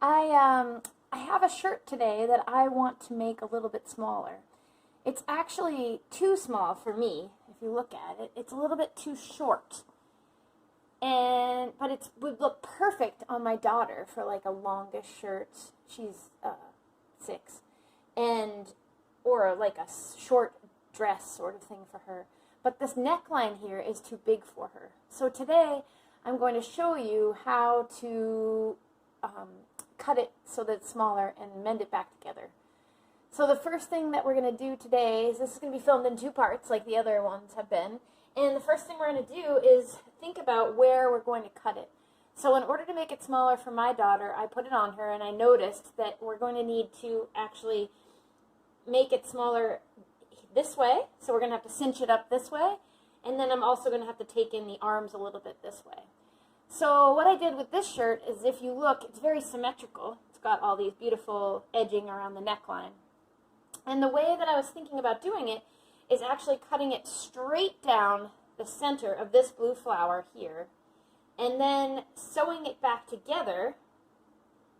I have a shirt today that I want to make a little bit smaller. It's actually too small for me. If you look at it, it's a little bit too short. But it would look perfect on my daughter for like a longish shirt. She's 6, or like a short dress sort of thing for her. But this neckline here is too big for her. So today I'm going to show you how to cut it so that it's smaller and mend it back together. So the first thing that we're going to do today is, this is going to be filmed in 2 parts like the other ones have been. And the first thing we're going to do is think about where we're going to cut it. So in order to make it smaller for my daughter, I put it on her and I noticed that we're going to need to actually make it smaller this way. So we're going to have to cinch it up this way. And then I'm also going to have to take in the arms a little bit this way. So what I did with this shirt is, if you look, it's very symmetrical. It's got all these beautiful edging around the neckline. And the way that I was thinking about doing it is actually cutting it straight down the center of this blue flower here, and then sewing it back together,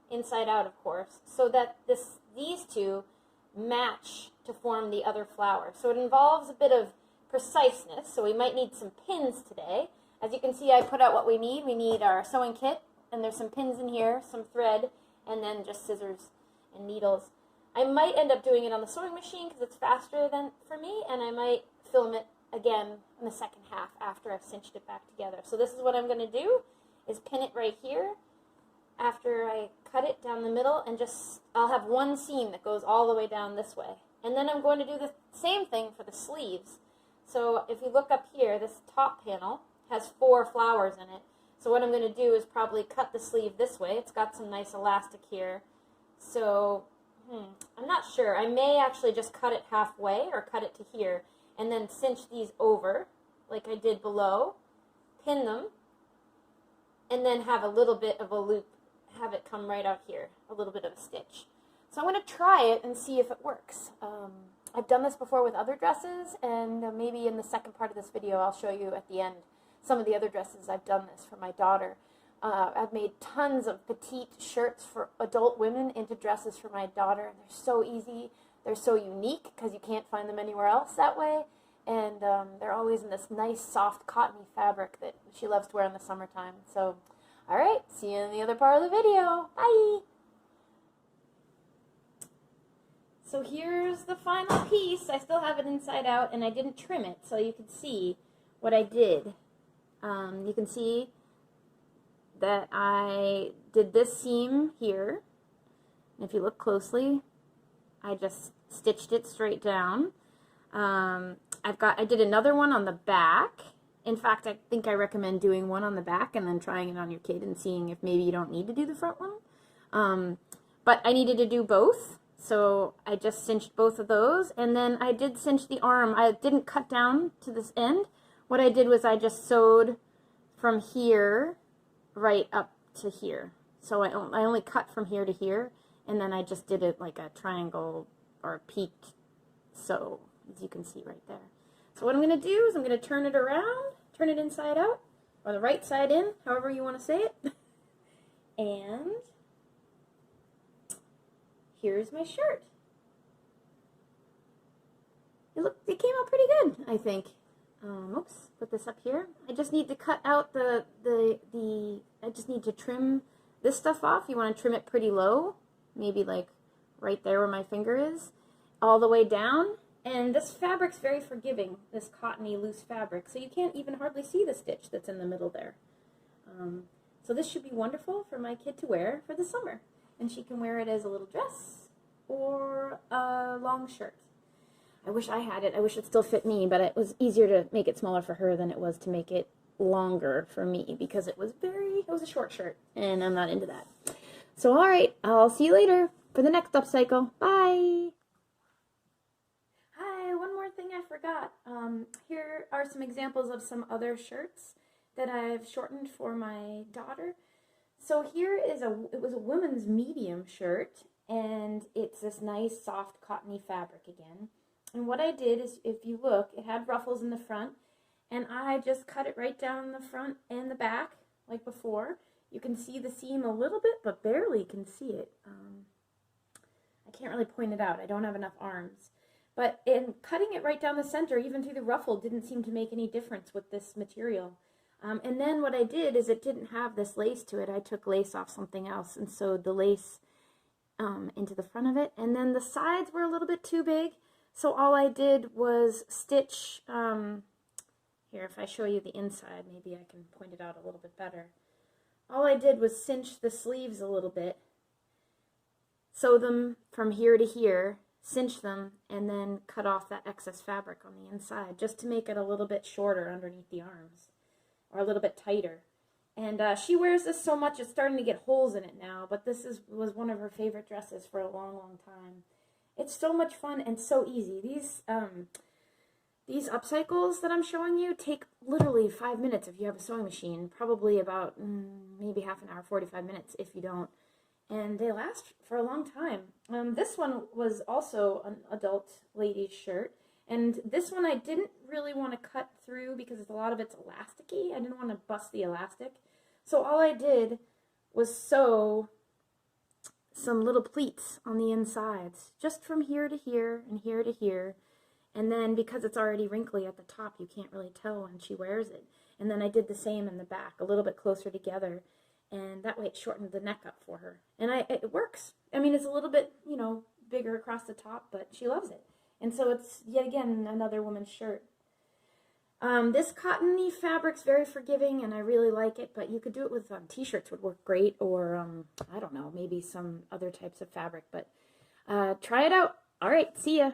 inside out of course, so that these two match to form the other flower. So it involves a bit of preciseness, so we might need some pins today. As you can see, I put out what we need. We need our sewing kit, and there's some pins in here, some thread, and then just scissors and needles. I might end up doing it on the sewing machine because it's faster than for me, and I might film it again in the second half after I've cinched it back together. So this is what I'm going to do, is pin it right here after I cut it down the middle, and I'll have one seam that goes all the way down this way. And then I'm going to do the same thing for the sleeves. So if you look up here, this top panel has 4 flowers in it. So what I'm going to do is probably cut the sleeve this way. It's got some nice elastic here. So I'm not sure. I may actually just cut it halfway or cut it to here and then cinch these over like I did below, pin them, and then have a little bit of a loop, have it come right out here, a little bit of a stitch. So I'm going to try it and see if it works. I've done this before with other dresses, and maybe in the second part of this video I'll show you at the end some of the other dresses I've done this for my daughter. I've made tons of petite shirts for adult women into dresses for my daughter. They're so easy. They're so unique because you can't find them anywhere else that way. And they're always in this nice, soft, cottony fabric that she loves to wear in the summertime. So, all right, see you in the other part of the video. Bye! So here's the final piece. I still have it inside out, and I didn't trim it, so you can see what I did. You can see that I did this seam here. And if you look closely, I just stitched it straight down. I did another one on the back. In fact, I think I recommend doing one on the back and then trying it on your kid and seeing if maybe you don't need to do the front one. But I needed to do both, so I just cinched both of those. And then I did cinch the arm. I didn't cut down to this end. What I did was I just sewed from here right up to here. So I only cut from here to here, and then I just did it like a triangle or a peaked sew, as you can see right there. So what I'm going to do is I'm going to turn it around, turn it inside out, or the right side in, however you want to say it. And here's my shirt. It came out pretty good, I think. Oops, put this up here. I just need to cut out I just need to trim this stuff off. You want to trim it pretty low, maybe like right there where my finger is, all the way down. And this fabric's very forgiving, this cottony loose fabric, so you can't even hardly see the stitch that's in the middle there. So this should be wonderful for my kid to wear for the summer. And she can wear it as a little dress or a long shirt. I wish I had it. I wish it still fit me, but it was easier to make it smaller for her than it was to make it longer for me, because it was a short shirt, and I'm not into that. So, all right, I'll see you later for the next upcycle. Bye! Hi, one more thing I forgot. Here are some examples of some other shirts that I've shortened for my daughter. So here is it was a woman's medium shirt, and it's this nice soft cottony fabric again. And what I did is, if you look, it had ruffles in the front, and I just cut it right down the front and the back, like before. You can see the seam a little bit, but barely can see it. I can't really point it out. I don't have enough arms. But in cutting it right down the center, even through the ruffle, didn't seem to make any difference with this material. And then what I did is it didn't have this lace to it. I took lace off something else and sewed the lace into the front of it. And then the sides were a little bit too big. So all I did was stitch, here if I show you the inside, maybe I can point it out a little bit better. All I did was cinch the sleeves a little bit, sew them from here to here, cinch them, and then cut off that excess fabric on the inside just to make it a little bit shorter underneath the arms, or a little bit tighter. And she wears this so much it's starting to get holes in it now, but this was one of her favorite dresses for a long, long time. It's so much fun and so easy. These upcycles that I'm showing you take literally 5 minutes if you have a sewing machine, probably about maybe half an hour, 45 minutes if you don't. And they last for a long time. This one was also an adult lady's shirt. And this one I didn't really want to cut through because a lot of it's elasticy. I didn't want to bust the elastic. So all I did was sew some little pleats on the insides, just from here to here and here to here. And then because it's already wrinkly at the top, you can't really tell when she wears it. And then I did the same in the back, a little bit closer together. And that way it shortened the neck up for her. And it works. I mean, it's a little bit, you know, bigger across the top, but she loves it. And so it's, yet again, another woman's shirt. This cottony fabric's very forgiving, and I really like it, but you could do it with t-shirts would work great, or, I don't know, maybe some other types of fabric. But try it out. All right, see ya.